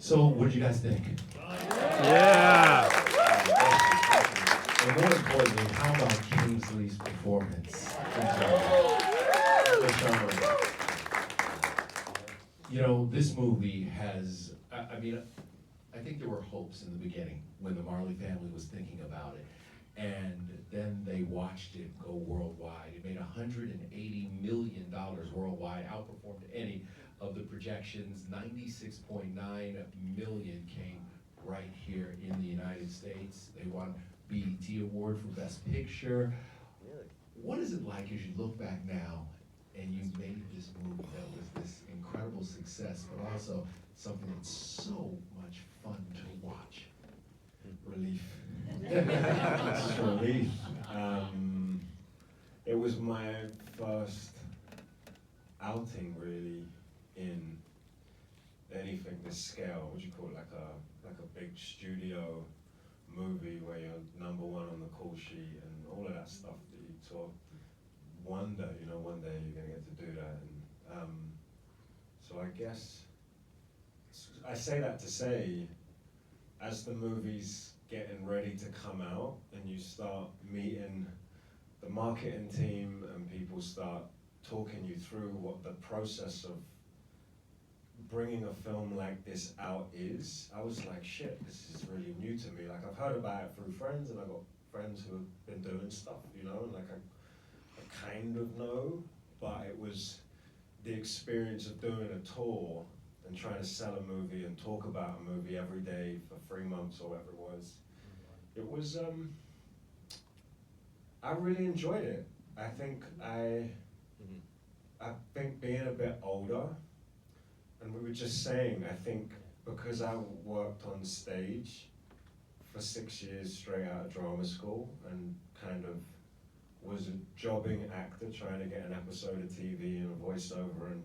So, what did you guys think? Yeah. And more importantly, how about Kingsley's performance? You know, this movie has, I mean, I think there were hopes in the beginning when the Marley family was thinking about it. And then they watched it go worldwide. It made $180 million worldwide, outperformed any of the projections. 96.9 million came right here in the United States. They won BET Award for Best Picture. Really? What is it like as you look back now and you made this movie that was this incredible success, but also something that's so much fun to watch? Relief. It's relief. It was my first outing really in anything this scale. What do you call it? Like a big studio movie where you're #1 on the call sheet and all of that stuff that you sort of wonder, you know, one day you're gonna get to do that. And so I guess I say that to say, as the movie's getting ready to come out and you start meeting the marketing team and people start talking you through what the process of bringing a film like this out is, I was like, shit, this is really new to me. Like, I've heard about it through friends, and I've got friends who have been doing stuff, you know, and like I kind of know, but it was the experience of doing a tour and trying to sell a movie and talk about a movie every day for 3 months or whatever it was. It was, I really enjoyed it. I think being a bit older, and we were just saying, I think because I worked on stage for 6 years straight out of drama school and kind of was a jobbing actor trying to get an episode of TV and a voiceover and,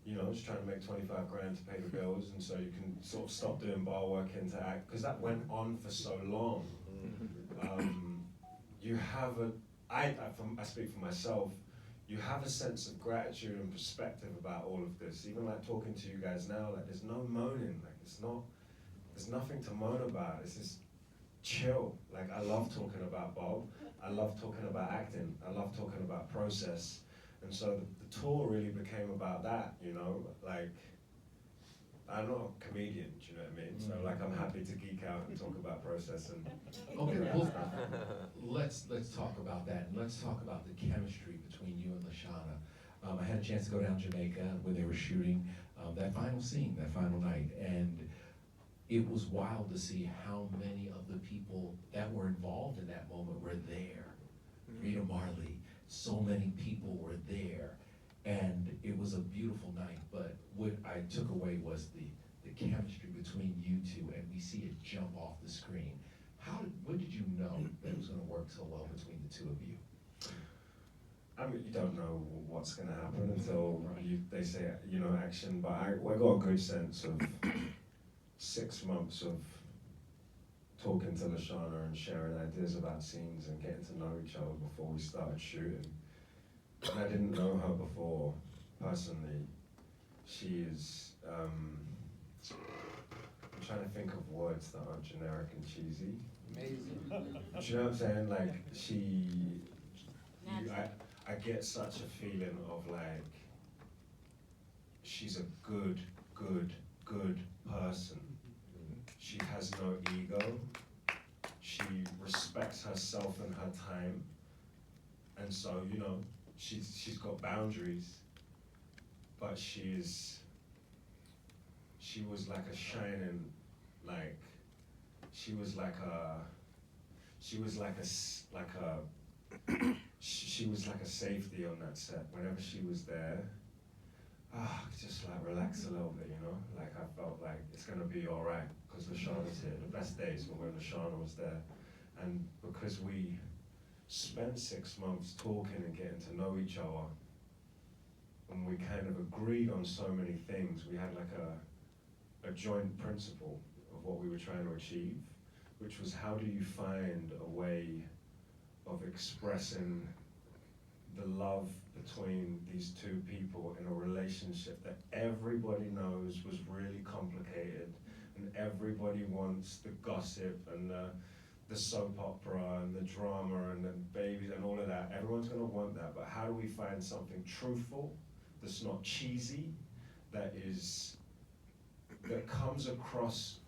you know, just trying to make 25 grand to pay the bills, and so you can sort of stop doing bar work into act, because that went on for so long. You have I speak for myself, you have a sense of gratitude and perspective about all of this. Even like talking to you guys now, like there's no moaning, like there's nothing to moan about. It's just chill. Like I love talking about Bob, I love talking about acting, I love talking about process. And so the tour really became about that, you know, like, I'm not a comedian, do you know what I mean? So like I'm happy to geek out and talk about process and Okay, well, let's talk about that, and let's talk about the chemistry between you and Lashana. I had a chance to go down to Jamaica when they were shooting that final scene, that final night, and it was wild to see how many of the people that were involved in that moment were there. Rita Marley, so many people were there, and it was a beautiful night. But what I took away was the chemistry between you two, and we see it jump off the screen. When did you know that it was going to work so well between the two of you? I mean, you don't know what's going to happen until they say, you know, action, but I got a good sense of 6 months of talking to Lashana and sharing ideas about scenes and getting to know each other before we started shooting. And I didn't know her before, personally. She is, I'm trying to think of words that aren't generic and cheesy. Amazing. Do you know what I'm saying? Like, I get such a feeling of like, she's a good person. She has no ego. She respects herself and her time. And so, you know, she's got boundaries, but she was like a shining, like, she was like a safety on that set. Whenever she was there, just like relax a little bit, you know? Like I felt like it's gonna be all right, because Lashana's here. The best days were when Lashana was there. And because we spent 6 months talking and getting to know each other, and we kind of agreed on so many things, we had like a joint principle of what we were trying to achieve, which was how do you find a way of expressing the love between these two people in a relationship that everybody knows was really complicated, and everybody wants the gossip and the soap opera and the drama and the babies and all of that. Everyone's gonna want that, but how do we find something truthful, that's not cheesy, that comes across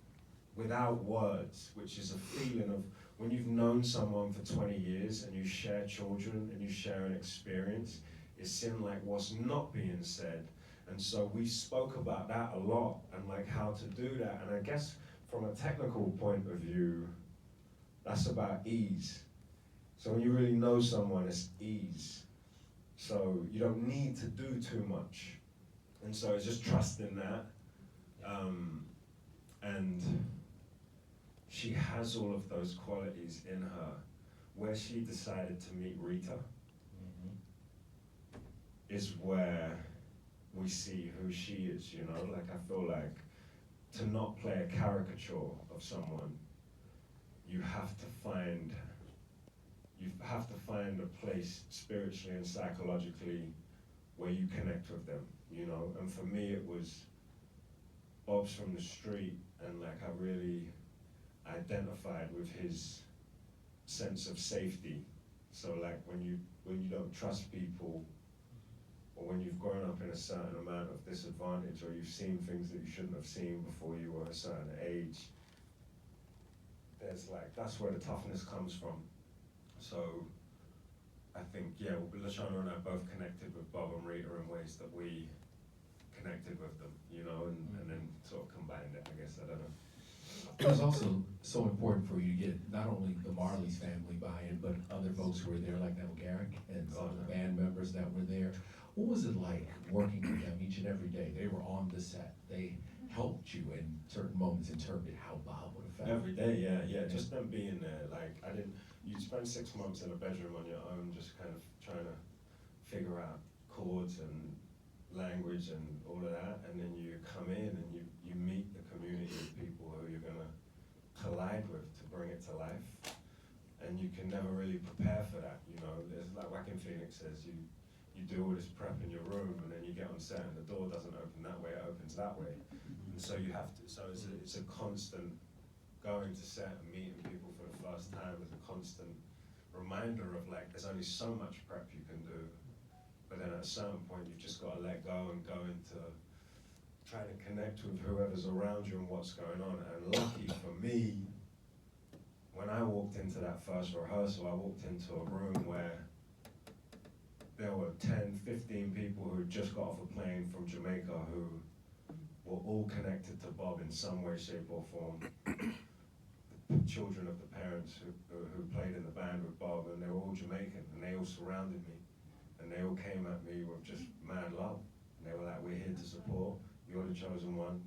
without words, which is a feeling of when you've known someone for 20 years and you share children and you share an experience, it's in like what's not being said. And so we spoke about that a lot and like how to do that. And I guess from a technical point of view, that's about ease. So when you really know someone, it's ease. So you don't need to do too much. And so it's just trusting that. And she has all of those qualities in her. Where she decided to meet Rita is where we see who she is, you know? Like, I feel like to not play a caricature of someone, you have to find a place spiritually and psychologically where you connect with them, you know? And for me, it was Bob's from the street, and like I really identified with his sense of safety. So like when you don't trust people, or when you've grown up in a certain amount of disadvantage, or you've seen things that you shouldn't have seen before you were a certain age, there's like, that's where the toughness comes from. So I think, yeah, Lashana and I both connected with Bob and Rita in ways that we connected with them, you know, and then sort of combined it, I guess, I don't know. It was also so important for you to get not only the Marley's family buy-in, but other folks who were there, like Neville Garrick and some of the band members that were there. What was it like working with them each and every day? They were on the set. They helped you in certain moments interpret how Bob would have felt. Every day, yeah. Just them being there. Like, you'd spend 6 months in a bedroom on your own, just kind of trying to figure out chords and language and all of that, and then you come in and you meet the community of people who you're gonna collide with to bring it to life, and you can never really prepare for that, you know. There's like Joaquin Phoenix says, you do all this prep in your room, and then you get on set and the door doesn't open that way, it opens that way, and so you have to, so it's a constant going to set and meeting people for the first time is a constant reminder of like, there's only so much prep you can do. But then at a certain point, you've just got to let go and go into trying to connect with whoever's around you and what's going on. And lucky for me, when I walked into that first rehearsal, I walked into a room where there were 10, 15 people who just got off a plane from Jamaica who were all connected to Bob in some way, shape or form. The children of the parents who played in the band with Bob, and they were all Jamaican, and they all surrounded me. And they all came at me with just mad love. And they were like, we're here to support, you're the chosen one,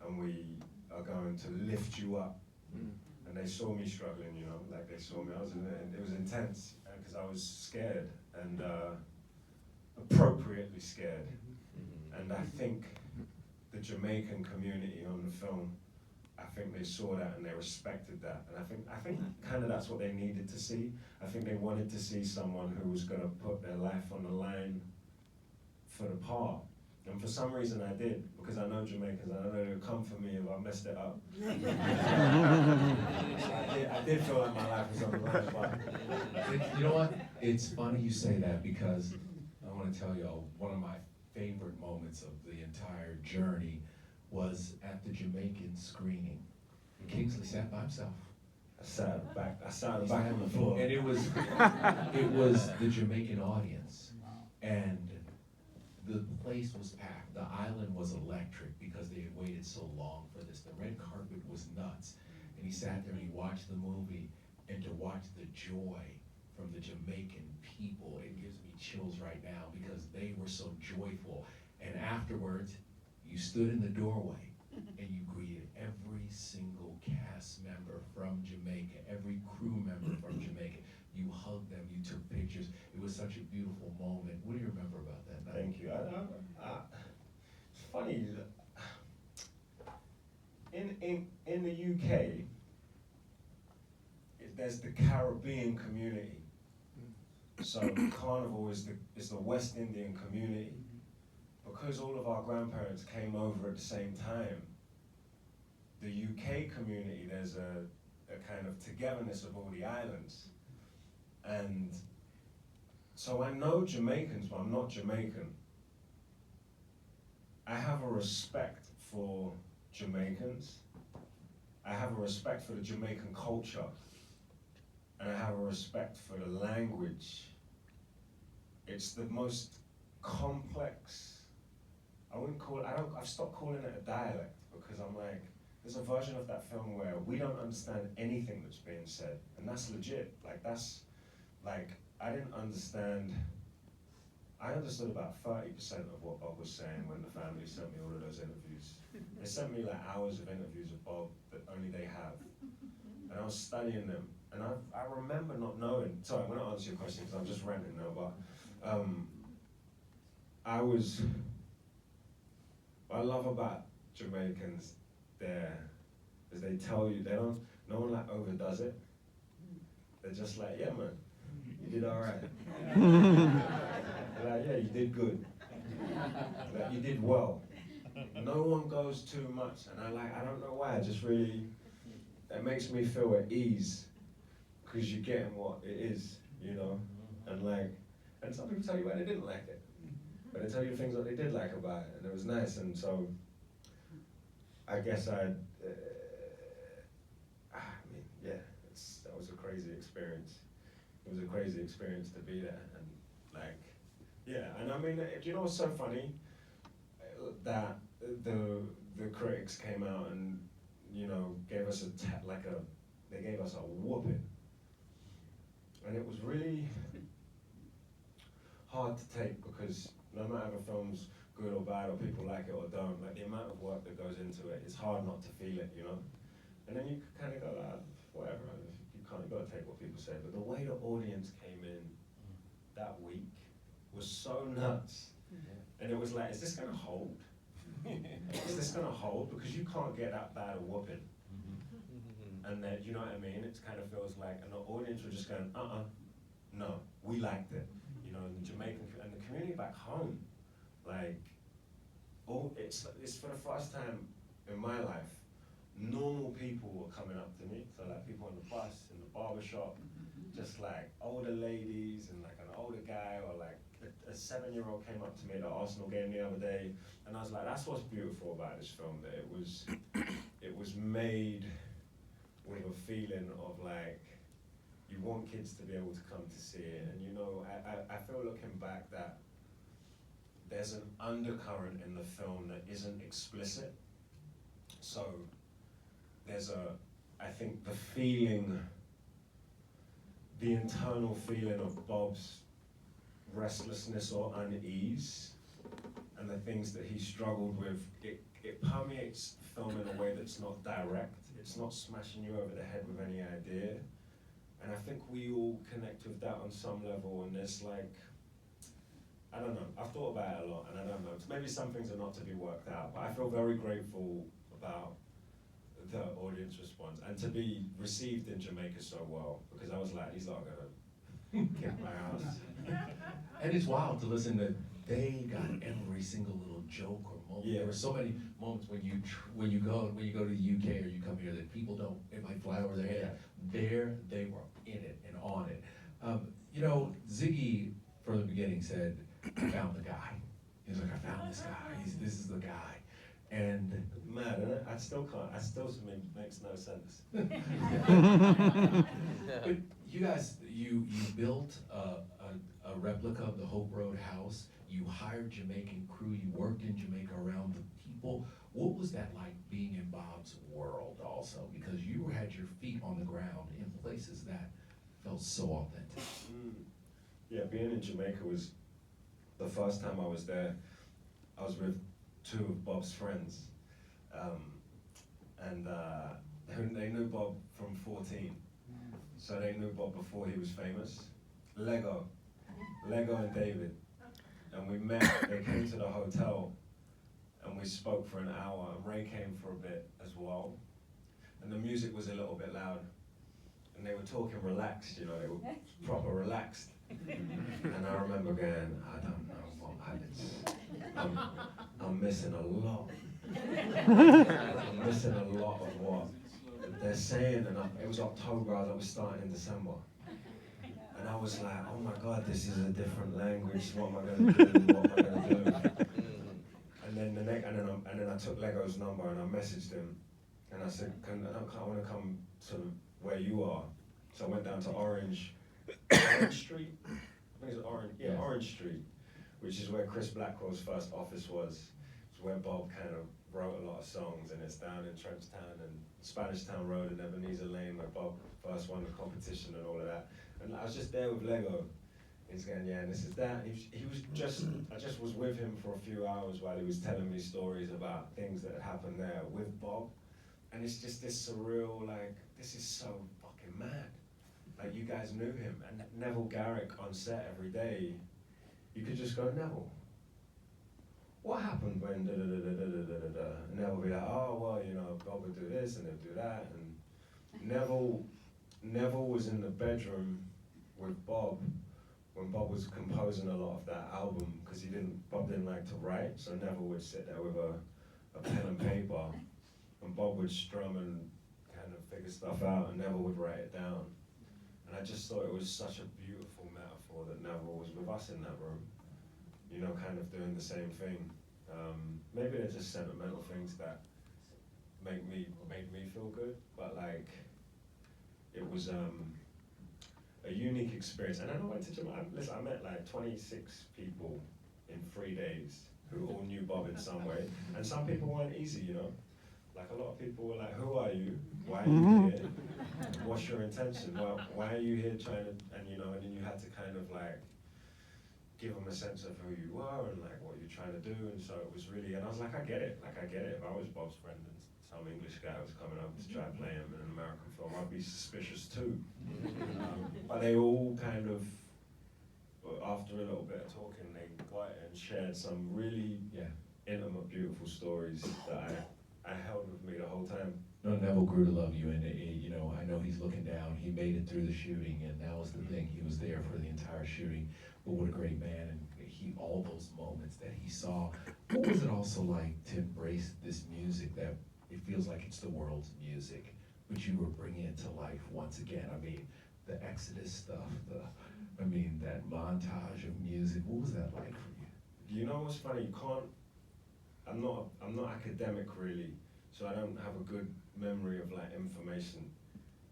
and we are going to lift you up. And they saw me struggling, you know, like they saw me, it was intense, because I was scared, and appropriately scared. And I think the Jamaican community on the film, I think they saw that and they respected that. And I think kind of that's what they needed to see. I think they wanted to see someone who was gonna put their life on the line for the part. And for some reason I did, because I know Jamaicans, I know they would come for me if I messed it up. I did feel like my life was on the line, but You know what? It's funny you say that, because I want to tell you one of my favorite moments of the entire journey was at the Jamaican screening. Kingsley sat by himself. I sat back on the floor. And it was the Jamaican audience. And the place was packed. The island was electric because they had waited so long for this. The red carpet was nuts. And he sat there and he watched the movie, and to watch the joy from the Jamaican people, it gives me chills right now, because they were so joyful. And afterwards, you stood in the doorway and you greeted every single cast member from Jamaica, every crew member from Jamaica. You hugged them, you took pictures. It was such a beautiful moment. What do you remember about that night? Thank you. It's funny, in the UK, there's the Caribbean community. So Carnival is the West Indian community. Because all of our grandparents came over at the same time, the UK community, there's a kind of togetherness of all the islands. And so I know Jamaicans, but I'm not Jamaican. I have a respect for Jamaicans. I have a respect for the Jamaican culture. And I have a respect for the language. It's the most complex. I've stopped calling it a dialect because I'm like, there's a version of that film where we don't understand anything that's being said. And that's legit. I didn't understand. I understood about 30% of what Bob was saying when the family sent me all of those interviews. They sent me like hours of interviews of Bob that only they have. And I was studying them. And I remember not knowing, sorry, I'm gonna answer your question because I'm just ranting now, but what I love about Jamaicans there is they tell you, no one like overdoes it. They're just like, yeah man, you did all right. They're like, yeah, you did good. Like, you did well. No one goes too much, and I don't know why, it makes me feel at ease, because you're getting what it is, you know? And some people tell you why they didn't like it, but they tell you things that they did like about it, and it was nice, and so, I guess that was a crazy experience. It was a crazy experience to be there, and and I mean, do you know what's so funny? That the critics came out and, gave us they gave us a whooping. And it was really hard to take because no matter if a film's good or bad or people like it or don't, the amount of work that goes into it, it's hard not to feel it, And then you kind of go, whatever, you kind of got to take what people say. But the way the audience came in that week was so nuts. And it was like, is this gonna hold? Is this gonna hold? Because you can't get that bad a whooping. And then, you know what I mean? It kind of feels like, and the audience were just going, no, we liked it. And the Jamaican, and the community back home, it's for the first time in my life, normal people were coming up to me. So people on the bus, in the barber shop, just older ladies and an older guy, or a 7-year-old came up to me at the Arsenal game the other day, and I was like, that's what's beautiful about this film, that it was made with a feeling of you want kids to be able to come to see it. And I feel looking back that there's an undercurrent in the film that isn't explicit. So there's I think the internal feeling of Bob's restlessness or unease, and the things that he struggled with, it permeates the film in a way that's not direct. It's not smashing you over the head with any idea. And I think we all connect with that on some level, and there's I don't know, I've thought about it a lot, and I don't know, maybe some things are not to be worked out, but I feel very grateful about the audience response, and to be received in Jamaica so well, because I was like, he's not gonna get my house. And it's wild to listen to, they got every single little joke or moment. Yeah. There were so many moments when you go to the UK or you come here that people don't, it might fly over their head. There, they were in it and on it. Ziggy from the beginning said, I found the guy. He was like, I found this guy. This is the guy. And mad, isn't it? I still makes no sense. But you guys, you built a replica of the Hope Road house. You hired Jamaican crew. You worked in Jamaica around the people. What was that like being in Bob's world also? Because you had your feet on the ground in places that felt so authentic. Yeah, being in Jamaica was the first time I was there. I was with 2 of Bob's friends, and they knew Bob from 14, so they knew Bob before he was famous. Lego and David, and we met. They came to the hotel, and we spoke for an hour. And Ray came for a bit as well, and the music was a little bit loud, and they were talking relaxed. They were proper relaxed. And I remember going, I don't know what I'm missing a lot. I'm missing a lot of what they're saying, and it was October, I was starting in December. And I was like, oh my God, this is a different language, what am I gonna do, what am I gonna do? And then I took Lego's number and I messaged him, and I said, I wanna come to where you are. So I went down to Orange Street? I think it's Orange Street, which is where Chris Blackwell's first office was. It's where Bob kind of wrote a lot of songs, and it's down in Trenchtown and Spanish Town Road and Ebenezer Lane where Bob first won the competition and all of that. And I was just there with Lego. He's going, yeah, and this is that. He was just, I just was with him for a few hours while he was telling me stories about things that had happened there with Bob. And it's just this surreal, like, this is so fucking mad. Like, you guys knew him, and Neville Garrick on set every day, you could just go, Neville, what happened when da-da-da-da-da-da-da-da? And Neville would be like, oh, well, you know, Bob would do this and they'd do that. And Neville was in the bedroom with Bob when Bob was composing a lot of that album, because Bob didn't like to write, so Neville would sit there with a pen and paper, and Bob would strum and kind of figure stuff out, and Neville would write it down. And I just thought it was such a beautiful metaphor that Neville was with us in that room, you know, kind of doing the same thing. Maybe they're just sentimental things that made me feel good, but like, it was a unique experience. And then I went to Jamaica. Listen, I met like 26 people in 3 days who all knew Bob in some way, and some people weren't easy, you know. Like, a lot of people were like, who are you? Why are you here? What's your intention? Well, why are you here trying to, and you know, and then you had to kind of like give them a sense of who you were and like what you're trying to do. And so it was really, and I was like, I get it. Like, I get it. If I was Bob's friend and some English guy was coming over to try to play him in an American film, I'd be suspicious too. But they all kind of, after a little bit of talking, they got it and shared some really intimate, beautiful stories that I held with me the whole time. No, Neville grew to love you, and you know, I know he's looking down. He made it through the shooting, and that was the thing. He was there for the entire shooting. But what a great man, and all those moments that he saw. What was it also like to embrace this music that it feels like it's the world's music, but you were bringing it to life once again? I mean, the Exodus stuff, that montage of music. What was that like for you? You know what's funny? You can't. I'm not academic really, so I don't have a good memory of like information.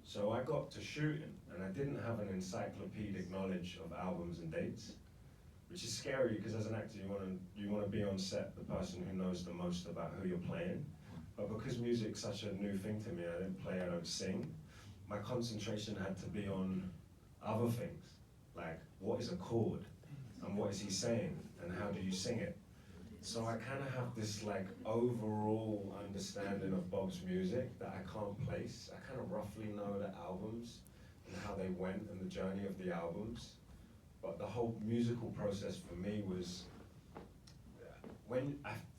So I got to shooting, and I didn't have an encyclopedic knowledge of albums and dates, which is scary because as an actor you want to be on set the person who knows the most about who you're playing. But because music's such a new thing to me, I don't play, I don't sing. My concentration had to be on other things, like what is a chord, and what is he saying, and how do you sing it. So I kind of have this like overall understanding of Bob's music that I can't place. I kind of roughly know the albums and how they went and the journey of the albums. But the whole musical process for me was,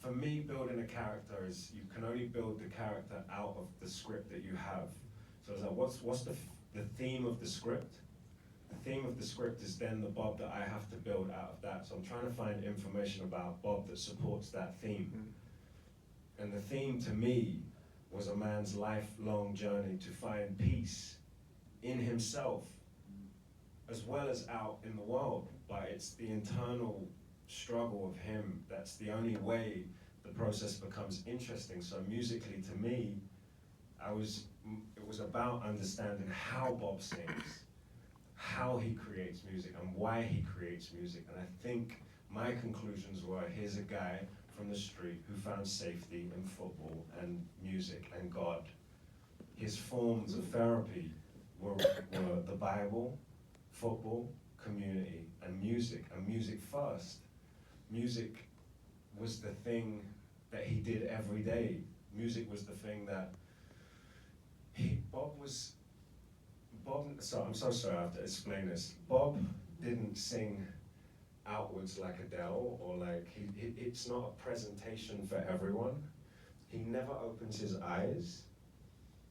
for me, building a character is, you can only build the character out of the script that you have. So it's like, what's the theme of the script? The theme of the script is then the Bob that I have to build out of that. So I'm trying to find information about Bob that supports that theme. And the theme to me was a man's lifelong journey to find peace in himself, as well as out in the world. But it's the internal struggle of him that's the only way the process becomes interesting. So musically, to me, it was about understanding how Bob sings, how he creates music, and why he creates music. And I think my conclusions were, here's a guy from the street who found safety in football and music and God. His forms of therapy were the Bible, football, community, and music first. Music was the thing that he did every day. Music was the thing that so I'm so sorry I have to explain this. Bob didn't sing outwards like Adele, or like, it's not a presentation for everyone. He never opens his eyes.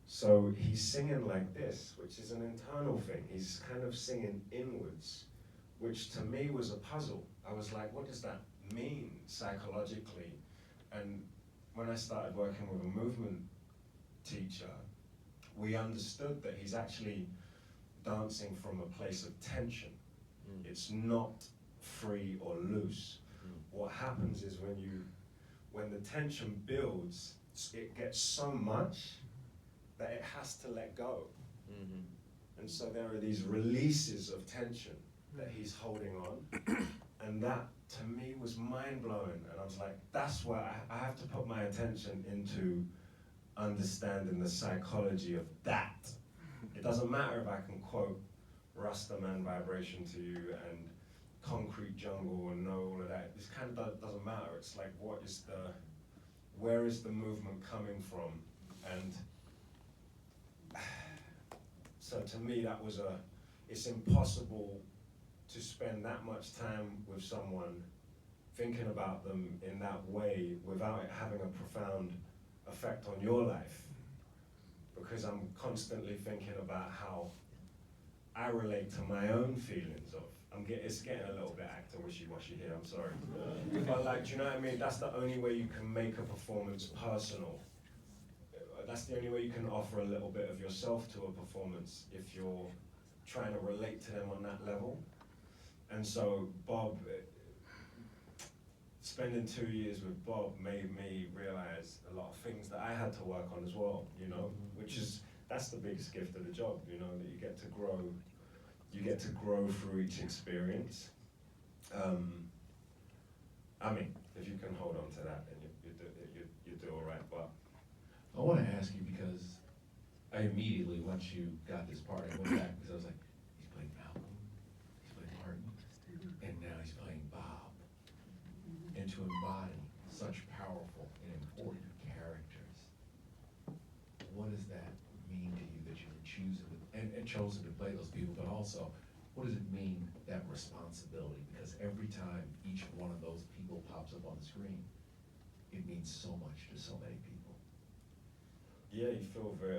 So he's singing like this, which is an internal thing. He's kind of singing inwards, which to me was a puzzle. I was like, what does that mean psychologically? And when I started working with a movement teacher, we understood that he's actually dancing from a place of tension. It's not free or loose. What happens is when the tension builds, it gets so much that it has to let go. And so there are these releases of tension that he's holding on. And that, to me, was mind-blowing. And I was like, that's why I have to put my attention into understanding the psychology of that. It doesn't matter if I can quote Rastaman vibration to you and concrete jungle and know all of that. This kind of doesn't matter. It's like, where is the movement coming from? And so to me, that was it's impossible to spend that much time with someone thinking about them in that way without it having a profound effect on your life. Because I'm constantly thinking about how I relate to my own feelings of, it's getting a little bit actor wishy-washy here, I'm sorry. But like, do you know what I mean? That's the only way you can make a performance personal. That's the only way you can offer a little bit of yourself to a performance if you're trying to relate to them on that level. And so Bob, spending 2 years with Bob made me realize a lot of things that I had to work on as well, you know, that's the biggest gift of the job, you know, that you get to grow through each experience. I mean, if you can hold on to that, then you do all right, but. I want to ask you because I immediately, once you got this part, I went back because I was like, he's playing Malcolm, he's playing Martin, and now he's playing Bob. And to embody such powerful and important characters, what does that mean to you that you were chosen to play those people, but also, what does it mean, that responsibility? Because every time each one of those people pops up on the screen, it means so much to so many people. Yeah, I feel very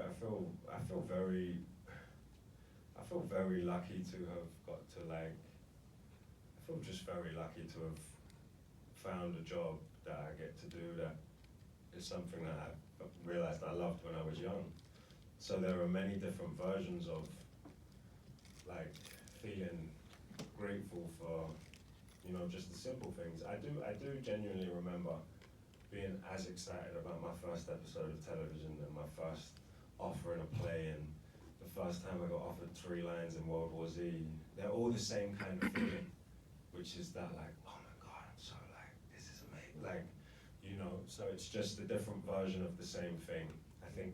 lucky to have got to I feel just very lucky to have found a job that I get to do that is something that I realized I loved when I was young. So there are many different versions of feeling grateful for, you know, just the simple things. I do genuinely remember being as excited about my first episode of television and my first offer in a play and the first time I got offered 3 lines in World War Z. They're all the same kind of feeling, which is that oh my God, I'm so this is amazing. You know, so it's just a different version of the same thing. I think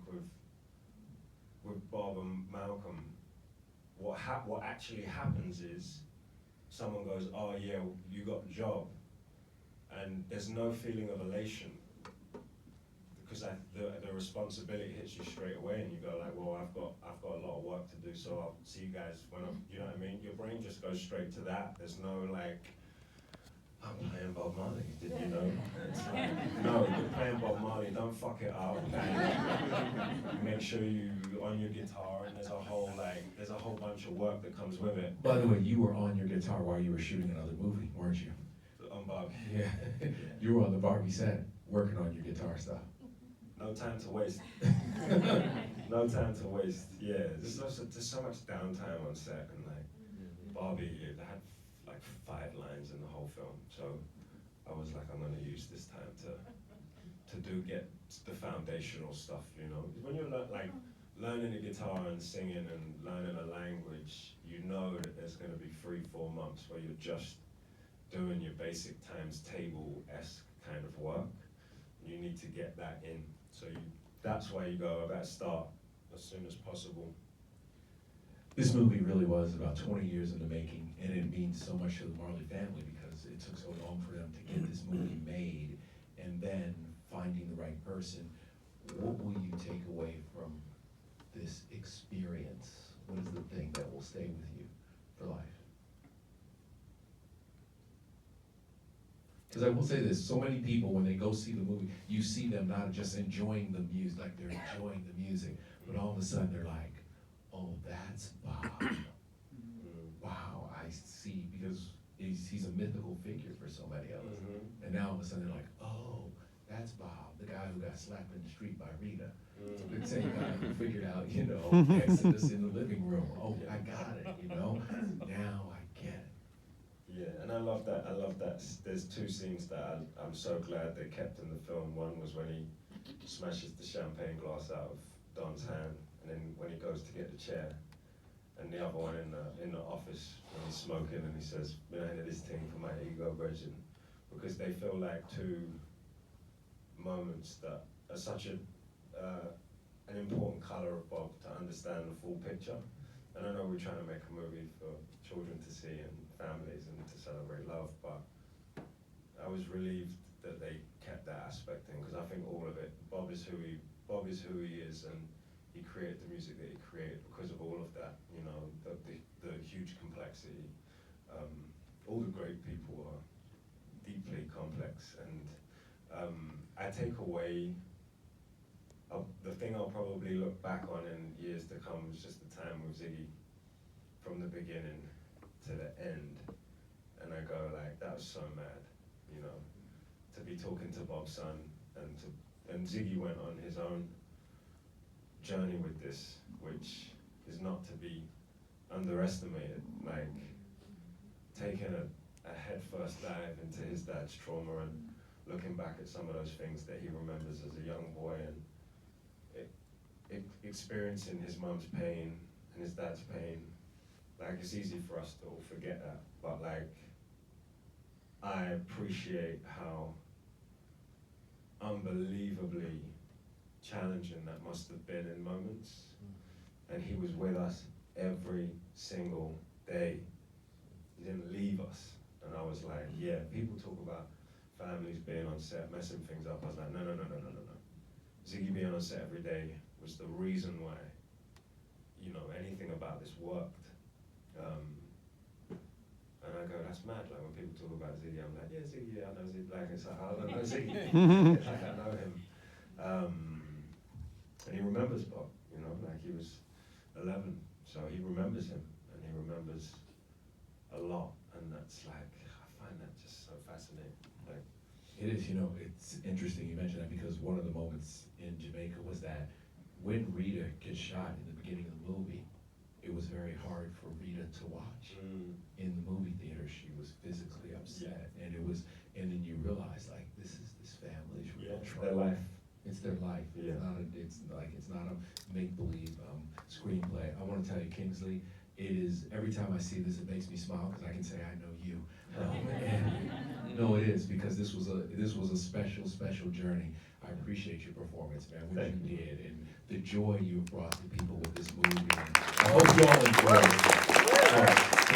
with Bob and Malcolm, what actually happens is someone goes, oh yeah, you got the job. And there's no feeling of elation because the responsibility hits you straight away, and you go well, I've got a lot of work to do, so I'll see you guys when you know what I mean? Your brain just goes straight to that. There's no I'm playing Bob Marley, did you know? It's no, you're playing Bob Marley, don't fuck it up. And make sure you on your guitar, and there's a whole bunch of work that comes with it. By the way, you were on your guitar while you were shooting another movie, weren't you? On Bob. Yeah. You were on the Barbie set working on your guitar stuff. No time to waste. No time to waste. Yeah, there's so much downtime on set, and Barbie, it had 5 lines in the whole film. So I was I'm gonna use this time to get the foundational stuff, you know. When you're learning a guitar and singing and learning a language, you know that there's gonna be 3-4 months where you're just doing your basic times table-esque kind of work. You need to get that in. So that's why you go, I better start as soon as possible. This movie really was about 20 years in the making, and it means so much to the Marley family because it took so long for them to get this movie made, and then finding the right person. What will you take away from this experience? What is the thing that will stay with you for life? Because I will say this, so many people, when they go see the movie, you see them not just enjoying the music, they're enjoying the music, but all of a sudden they're like, oh, that's Bob. Wow, I see, because he's a mythical figure for so many of us. And now all of a sudden they're like, oh, that's Bob, the guy who got slapped in the street by Rita. Mm. The same guy who figured out, you know, Exodus in the living room. Oh, I got it, you know? Now I get it. Yeah, and I love that. There's two scenes that I'm so glad they kept in the film. One was when he smashes the champagne glass out of Don's hand, and then when he goes to get the chair, and the other one in the office when he's smoking and he says, "Behind this thing for my ego virgin," because they feel like two moments that are such an important color of Bob to understand the full picture. And I know we're trying to make a movie for children to see and families and to celebrate love, but I was relieved that they kept that aspect in, because I think all of it, Bob is who he is, and he created the music that he created because of all of that, you know, the huge complexity. All the great people are deeply complex, and I take away, the thing I'll probably look back on in years to come is just the time with Ziggy, from the beginning to the end, and I go like, that was so mad, you know, to be talking to Bob's son, and Ziggy went on his own journey with this, which is not to be underestimated, like taking a headfirst dive into his dad's trauma and looking back at some of those things that he remembers as a young boy, and experiencing his mum's pain and his dad's pain. Like, it's easy for us to all forget that, but like, I appreciate how unbelievably challenging that must have been in moments. And he was with us every single day. He didn't leave us. And I was like, yeah, people talk about families being on set, messing things up. I was like, no. Ziggy being on set every day was the reason why, you know, anything about this worked. And I go, that's mad. Like, when people talk about Ziggy, I'm like, yeah, Ziggy, yeah, I know Ziggy. Like, it's like, I don't know Ziggy. It's like, I know him. And he remembers Bob, you know, like he was 11, so he remembers him, and he remembers a lot, and that's like, I find that just so fascinating. Like, It is, you know, it's interesting you mentioned that, because one of the moments in Jamaica was that when Rita gets shot in the beginning of the movie, it was very hard for Rita to watch. In the movie theater, she was physically upset, and then you realize, like, this is this family's real trauma. their life. It's their life. Yeah. It's not a make-believe screenplay. I want to tell you, Kingsley, it is, every time I see this, it makes me smile, because I can say I know you. And no, it is, because this was a special journey. I appreciate your performance, man, what you did, and the joy you brought to people with this movie. And I hope you all enjoyed it.